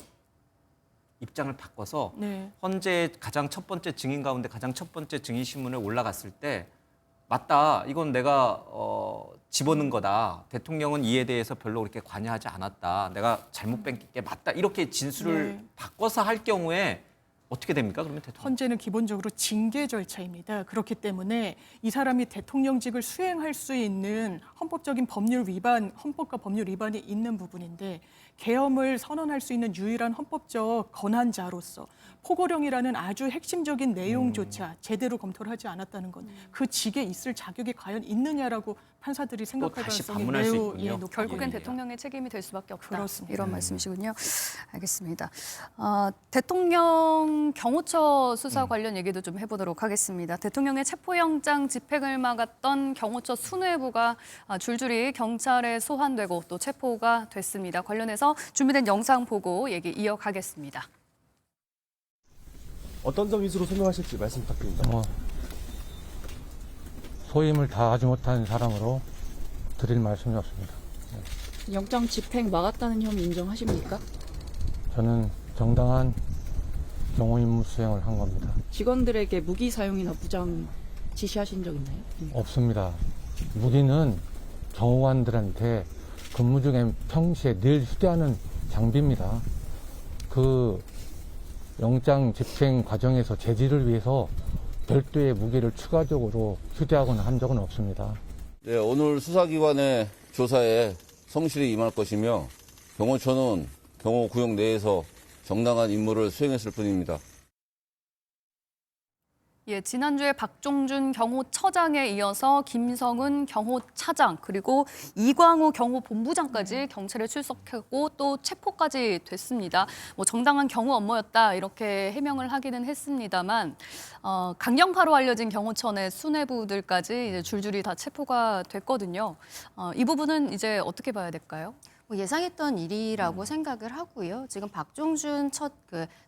B: 입장을 바꿔서
D: 네.
B: 헌재 가장 첫 번째 증인 가운데 가장 첫 번째 증인 신문에 올라갔을 때, 맞다, 이건 내가 집어넣은 거다, 대통령은 이에 대해서 별로 그렇게 관여하지 않았다, 내가 잘못 뺀 게 맞다, 이렇게 진술을
D: 네.
B: 바꿔서 할 경우에 어떻게 됩니까? 그러면 대통령?
D: 헌재는 기본적으로 징계 절차입니다. 그렇기 때문에 이 사람이 대통령직을 수행할 수 있는 헌법적인 법률 위반, 헌법과 법률 위반이 있는 부분인데, 계엄을 선언할 수 있는 유일한 헌법적 권한자로서 포고령이라는 아주 핵심적인 내용조차 제대로 검토를 하지 않았다는 건 그 직에 있을 자격이 과연 있느냐라고 판사들이 생각할
B: 다시
D: 가능성이
B: 반문할 수
D: 매우
B: 있군요.
D: 높습니다.
A: 결국엔
B: 예.
A: 대통령의 책임이 될 수밖에 없다.
D: 그렇습니다.
A: 이런 말씀이시군요. 알겠습니다. 대통령 경호처 수사 관련 얘기도 좀 해보도록 하겠습니다. 대통령의 체포영장 집행을 막았던 경호처 수뇌부가 줄줄이 경찰에 소환되고 또 체포가 됐습니다. 관련해서 준비된 영상 보고 얘기 이어가겠습니다.
F: 어떤 점 위주로 설명하실지 말씀 부탁드립니다.
J: 소임을 다하지 못한 사람으로 드릴 말씀이 없습니다.
K: 영장 집행 막았다는 혐의 인정하십니까?
J: 저는 정당한 경호 임무 수행을 한 겁니다.
K: 직원들에게 무기 사용이나 무장 지시하신 적 있나요?
J: 없습니다. 무기는 경호관들한테 근무 중에 평시에 늘 휴대하는 장비입니다. 그 영장 집행 과정에서 제지를 위해서 별도의 무기를 추가적으로 휴대하거나 한 적은 없습니다.
L: 네, 오늘 수사기관의 조사에 성실히 임할 것이며 경호처는 경호구역 내에서 정당한 임무를 수행했을 뿐입니다.
A: 예, 지난주에 박종준 경호처장에 이어서 김성은 경호차장 그리고 이광우 경호본부장까지 경찰에 출석하고 또 체포까지 됐습니다. 뭐 정당한 경호 업무였다 이렇게 해명을 하기는 했습니다만 강경파로 알려진 경호처 내 수뇌부들까지 이제 줄줄이 다 체포가 됐거든요. 이 부분은 이제 어떻게 봐야 될까요?
C: 뭐 예상했던 일이라고 생각을 하고요. 지금 박종준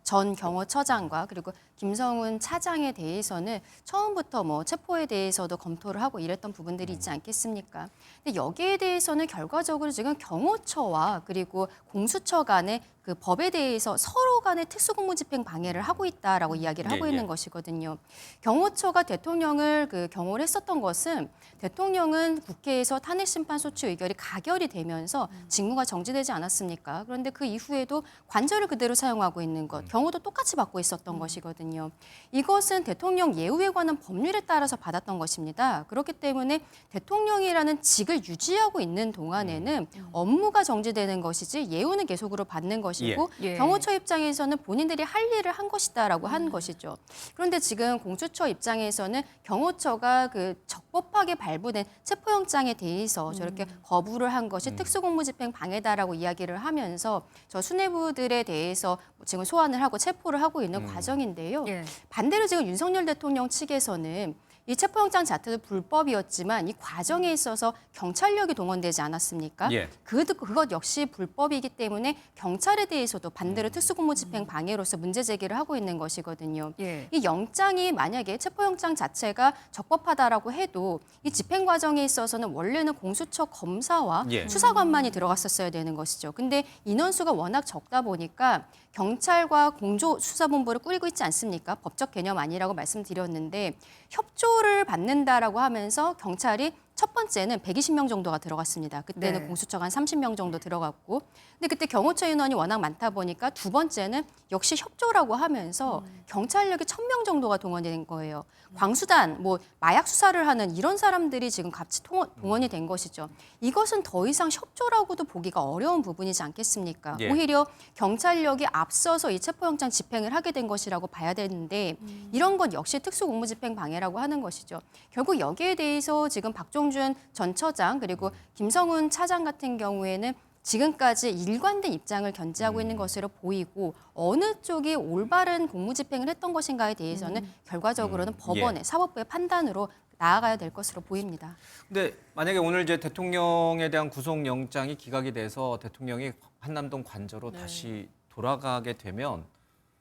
C: 전 경호처장과 그리고 김성훈 차장에 대해서는 처음부터 뭐 체포에 대해서도 검토를 하고 이랬던 부분들이 있지 않겠습니까? 근데 여기에 대해서는 결과적으로 지금 경호처와 그리고 공수처 간의 그 법에 대해서 서로 간의 특수공무집행 방해를 하고 있다라고 이야기를 하고 있는 것이거든요. 경호처가 대통령을 경호를 했었던 것은 대통령은 국회에서 탄핵심판소추 의결이 가결이 되면서 직무가 정지되지 않았습니까? 그런데 그 이후에도 관절을 그대로 사용하고 있는 것, 경호도 똑같이 받고 있었던 것이거든요. 이것은 대통령 예우에 관한 법률에 따라서 받았던 것입니다. 그렇기 때문에 대통령이라는 직을 유지하고 있는 동안에는 업무가 정지되는 것이지 예우는 계속으로 받는 것이고
A: 예.
C: 경호처 입장에서는 본인들이 할 일을 한 것이다라고 한 것이죠. 그런데 지금 공수처 입장에서는 경호처가 적법하게 발부된 체포영장에 대해서 저렇게 거부를 한 것이 특수공무집행 방해다라고 이야기를 하면서 저 수뇌부들에 대해서 지금 소환을 하고 체포를 하고 있는 과정인데요.
A: 예.
C: 반대로 지금 윤석열 대통령 측에서는 이 체포영장 자체도 불법이었지만 이 과정에 있어서 경찰력이 동원되지 않았습니까?
B: 예.
C: 그것 역시 불법이기 때문에 경찰에 대해서도 반대로 특수공무집행 방해로서 문제 제기를 하고 있는 것이거든요.
A: 예.
C: 이 영장이 만약에 체포영장 자체가 적법하다라고 해도 이 집행 과정에 있어서는 원래는 공수처 검사와
B: 예.
C: 수사관만이 들어갔었어야 되는 것이죠. 근데 인원수가 워낙 적다 보니까 경찰과 공조수사본부를 꾸리고 있지 않습니까? 법적 개념 아니라고 말씀드렸는데 협조를 받는다라고 하면서 경찰이 첫 번째는 120명 정도가 들어갔습니다. 그때는
A: 네.
C: 공수처가 한 30명 정도 들어갔고, 근데 그때 경호처 인원이 워낙 많다 보니까 두 번째는 역시 협조라고 하면서 경찰력이 1,000명 정도가 동원된 거예요. 광수단, 마약 수사를 하는 이런 사람들이 지금 같이 동원이 된 것이죠. 이것은 더 이상 협조라고도 보기가 어려운 부분이지 않겠습니까?
B: 예.
C: 오히려 경찰력이 앞서서 이 체포영장 집행을 하게 된 것이라고 봐야 되는데 이런 것 역시 특수공무집행 방해라고 하는 것이죠. 결국 여기에 대해서 지금 박종준 전 처장 그리고 김성훈 차장 같은 경우에는 지금까지 일관된 입장을 견지하고 있는 것으로 보이고 어느 쪽이 올바른 공무집행을 했던 것인가에 대해서는 결과적으로는 법원의 사법부의 판단으로 나아가야 될 것으로 보입니다.
B: 근데 만약에 오늘 이제 대통령에 대한 구속영장이 기각이 돼서 대통령이 한남동 관저로 다시 돌아가게 되면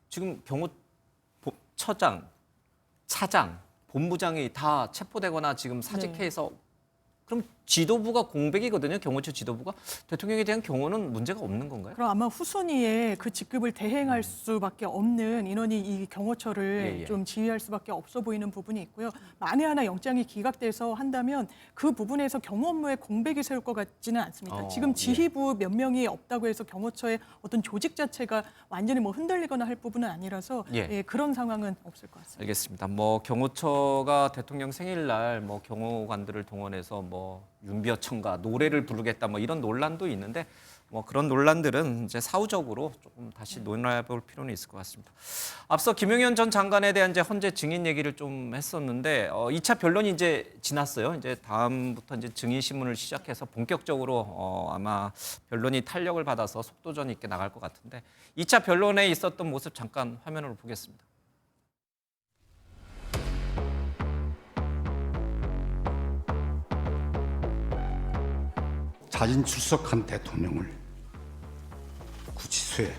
B: 지금 경호처장, 차장, 본부장이 다 체포되거나 지금 사직해서 그럼 지도부가 공백이거든요. 경호처 지도부가. 대통령에 대한 경호는 문제가 없는 건가요?
D: 그럼 아마 후순위에 그 직급을 대행할 수밖에 없는 인원이 이 경호처를 좀 지휘할 수밖에 없어 보이는 부분이 있고요. 만에 하나 영장이 기각돼서 한다면 그 부분에서 경호 업무에 공백이 세울 것 같지는 않습니다. 지금 지휘부 몇 명이 없다고 해서 경호처의 어떤 조직 자체가 완전히 흔들리거나 할 부분은 아니라서 그런 상황은 없을 것 같습니다.
B: 알겠습니다. 경호처가 대통령 생일날 경호관들을 동원해서 윤비어청가 노래를 부르겠다 이런 논란도 있는데 그런 논란들은 이제 사후적으로 조금 다시 논의해볼 필요는 있을 것 같습니다. 앞서 김용현 전 장관에 대한 이제 헌재 증인 얘기를 좀 했었는데 2차 변론이 이제 지났어요. 이제 다음부터 이제 증인 신문을 시작해서 본격적으로 아마 변론이 탄력을 받아서 속도전 있게 나갈 것 같은데 2차 변론에 있었던 모습 잠깐 화면으로 보겠습니다.
M: 자진 출석한 대통령을 구치소에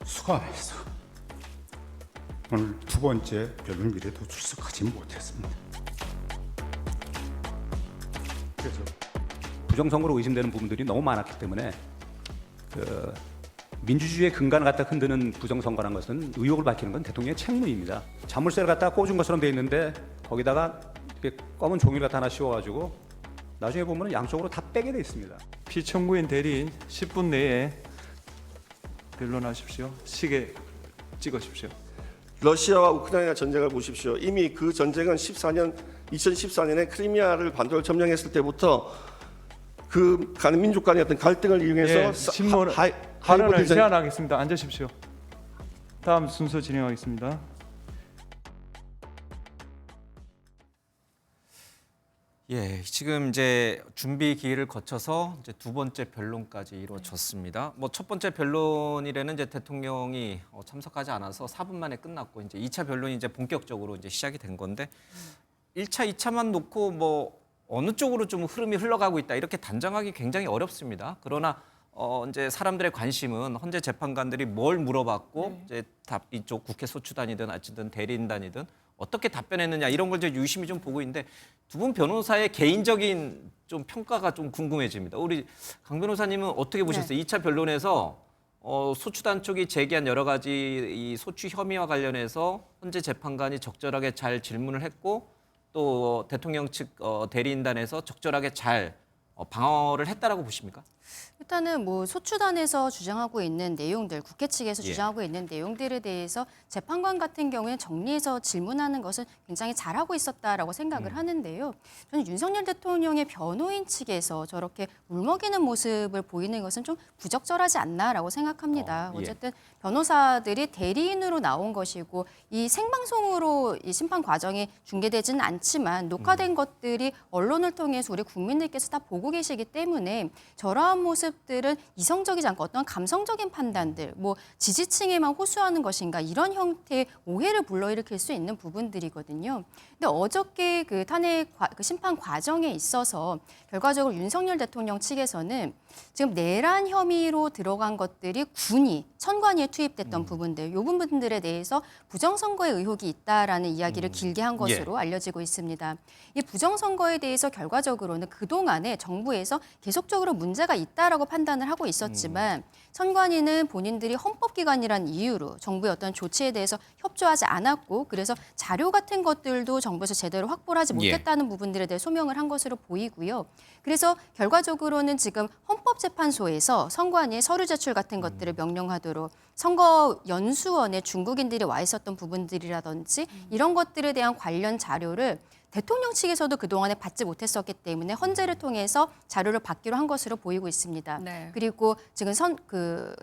M: 수감해서 오늘 두 번째 변론일에도 출석하지 못했습니다.
N: 그래서 부정선거로 의심되는 부분들이 너무 많았기 때문에 민주주의의 근간을 갖다 흔드는 부정선거란 것은 의혹을 밝히는 건 대통령의 책무입니다. 자물쇠를 갖다 꽂은 것처럼 돼 있는데 거기다가 이렇게 검은 종이를 갖다 하나 씌워가지고 나중에 보면 양쪽으로 다 빼게 돼 있습니다.
F: 피청구인 대리인 10분 내에 변론하십시오. 시계 찍으십시오.
O: 러시아와 우크라이나 전쟁을 보십시오. 이미 그 전쟁은 2014년에 크리미아를 반도를 점령했을 때부터 그 민족 간의 어떤 갈등을 이용해서
F: 신문 발언을 제한하겠습니다. 앉으십시오. 다음 순서 진행하겠습니다.
B: 예, 지금 이제 준비 기일을 거쳐서 이제 두 번째 변론까지 이루어졌습니다. 뭐 첫 번째 변론일에는 이제 대통령이 참석하지 않아서 4분 만에 끝났고 이제 2차 변론이 이제 본격적으로 이제 시작이 된 건데 1차, 2차만 놓고 뭐 어느 쪽으로 좀 흐름이 흘러가고 있다 이렇게 단정하기 굉장히 어렵습니다. 그러나 이제 사람들의 관심은 헌재 재판관들이 뭘 물어봤고 이제 답 이쪽 국회 소추단이든 어쨌든 대리인단이든 어떻게 답변했느냐 이런 걸 이제 유심히 좀 보고 있는데 두 분 변호사의 개인적인 좀 평가가 좀 궁금해집니다. 우리 강 변호사님은 어떻게 보셨어요? 2차 변론에서 소추단 쪽이 제기한 여러 가지 이 소추 혐의와 관련해서 헌재 재판관이 적절하게 잘 질문을 했고 또 대통령 측 대리인단에서 적절하게 잘 방어를 했다라고 보십니까?
C: 일단은 뭐 소추단에서 주장하고 있는 내용들, 국회 측에서 주장하고 있는 내용들에 대해서 재판관 같은 경우에는 정리해서 질문하는 것은 굉장히 잘하고 있었다라고 생각을 하는데요. 저는 윤석열 대통령의 변호인 측에서 저렇게 울먹이는 모습을 보이는 것은 좀 부적절하지 않나라고 생각합니다. 어쨌든 변호사들이 대리인으로 나온 것이고 이 생방송으로 이 심판 과정이 중계되지는 않지만 녹화된 것들이 언론을 통해서 우리 국민들께서 다 보고 계시기 때문에 저러한 모습들은 이성적이지 않고 어떤 감성적인 판단들, 뭐 지지층에만 호소하는 것인가 이런 형태의 오해를 불러일으킬 수 있는 부분들이거든요. 근데 어저께 그 탄핵 그 심판 과정에 있어서 결과적으로 윤석열 대통령 측에서는 지금 내란 혐의로 들어간 것들이 군이 천관위에 투입됐던 부분들, 이 부분들에 대해서 부정선거의 의혹이 있다라는 이야기를 길게 한 것으로 알려지고 있습니다. 이 부정선거에 대해서 결과적으로는 그동안에 정부에서 계속적으로 문제가 있다라고 판단을 하고 있었지만 천관위는 본인들이 헌법기관이란 이유로 정부의 어떤 조치에 대해서 협조하지 않았고 그래서 자료 같은 것들도 정부에서 제대로 확보를 하지 못했다는 부분들에 대해 소명을 한 것으로 보이고요. 그래서 결과적으로는 지금 헌법재판소에서 선관위의 서류 제출 같은 것들을 명령하도록 선거연수원에 중국인들이 와 있었던 부분들이라든지 이런 것들에 대한 관련 자료를 대통령 측에서도 그동안에 받지 못했었기 때문에 헌재를 통해서 자료를 받기로 한 것으로 보이고 있습니다.
A: 네.
C: 그리고 지금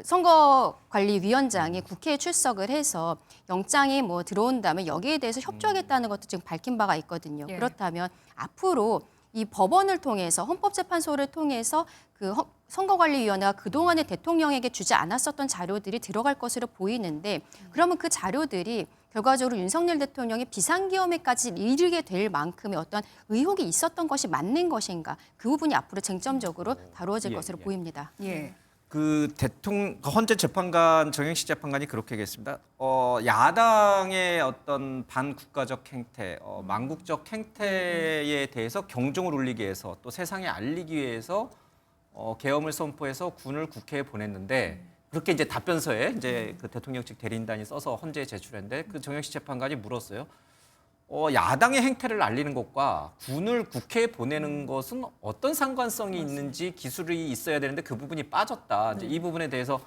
C: 선거관리위원장이 국회에 출석을 해서 영장이 뭐 들어온다면 여기에 대해서 협조하겠다는 것도 지금 밝힌 바가 있거든요. 그렇다면 앞으로 이 법원을 통해서 헌법재판소를 통해서 그 선거관리위원회가 그동안에 대통령에게 주지 않았었던 자료들이 들어갈 것으로 보이는데 그러면 그 자료들이 결과적으로 윤석열 대통령이 비상계엄에까지 이르게 될 만큼의 어떤 의혹이 있었던 것이 맞는 것인가 그 부분이 앞으로 쟁점적으로 다루어질 것으로 보입니다.
B: 그 헌재 재판관 정영식 재판관이 그렇게 얘기했습니다. 야당의 어떤 반국가적 행태, 망국적 행태에 대해서 경종을 울리기 위해서 또 세상에 알리기 위해서 계엄을 선포해서 군을 국회에 보냈는데 그렇게 이제 답변서에 이제 그 대통령 측 대리인단이 써서 헌재에 제출했는데 그 정영식 재판관이 물었어요. 야당의 행태를 알리는 것과 군을 국회에 보내는 것은 어떤 상관성이 있는지 기술이 있어야 되는데 그 부분이 빠졌다. 이제 이 부분에 대해서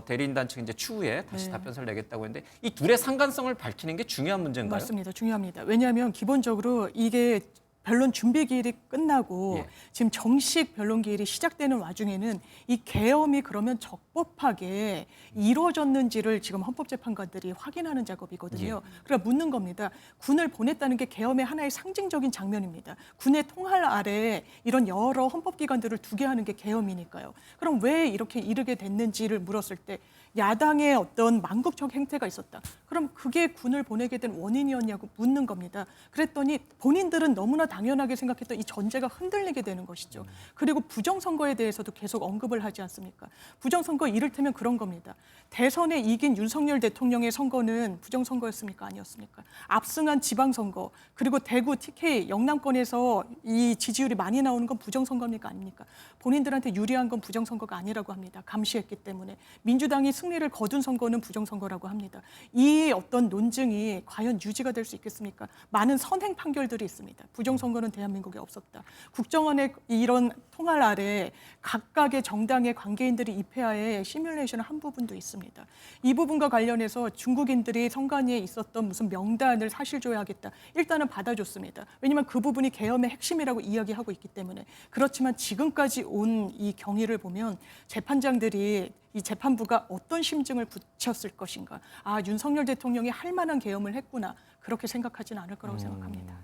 B: 대리인단 측 이제 추후에 다시 답변서를 내겠다고 했는데 이 둘의 상관성을 밝히는 게 중요한 문제인가요?
D: 맞습니다. 중요합니다. 왜냐하면 기본적으로 이게 변론 준비 기일이 끝나고 지금 정식 변론 기일이 시작되는 와중에는 이 계엄이 그러면 적법하게 이루어졌는지를 지금 헌법재판관들이 확인하는 작업이거든요. 그러니까 묻는 겁니다. 군을 보냈다는 게 계엄의 하나의 상징적인 장면입니다. 군의 통할 아래 이런 여러 헌법기관들을 두게 하는 게 계엄이니까요. 그럼 왜 이렇게 이르게 됐는지를 물었을 때 야당의 어떤 망국적 행태가 있었다. 그럼 그게 군을 보내게 된 원인이었냐고 묻는 겁니다. 그랬더니 본인들은 너무나 당연하게 생각했던 이 전제가 흔들리게 되는 것이죠. 그리고 부정선거에 대해서도 계속 언급을 하지 않습니까? 부정선거 이를테면 그런 겁니다. 대선에 이긴 윤석열 대통령의 선거는 부정선거였습니까? 아니었습니까? 압승한 지방선거, 그리고 대구, TK, 영남권에서 이 지지율이 많이 나오는 건 부정선거입니까? 아닙니까? 본인들한테 유리한 건 부정선거가 아니라고 합니다. 감시했기 때문에. 민주당이 승리를 거둔 선거는 부정선거라고 합니다. 이 어떤 논증이 과연 유지가 될 수 있겠습니까? 많은 선행 판결들이 있습니다. 부정선거는 대한민국에 없었다. 국정원의 이런 통할 아래 각각의 정당의 관계인들이 입회하에 시뮬레이션을 한 부분도 있습니다. 이 부분과 관련해서 중국인들이 선관위에 있었던 무슨 명단을 사실조회하겠다. 일단은 받아줬습니다. 왜냐하면 그 부분이 계엄의 핵심이라고 이야기하고 있기 때문에. 그렇지만 지금까지 온 이 경위를 보면 재판장들이 이 재판부가 어떤 심증을 붙였을 것인가. 아, 윤석열 대통령이 할 만한 계엄을 했구나. 그렇게 생각하지는 않을 거라고 생각합니다.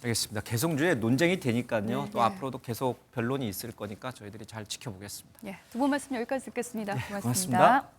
B: 알겠습니다. 계속 이제 논쟁이 되니까요.
A: 네.
B: 또 앞으로도 계속 변론이 있을 거니까 저희들이 잘 지켜보겠습니다.
A: 예, 두 분 말씀 여기까지 듣겠습니다. 고맙습니다.
B: 고맙습니다.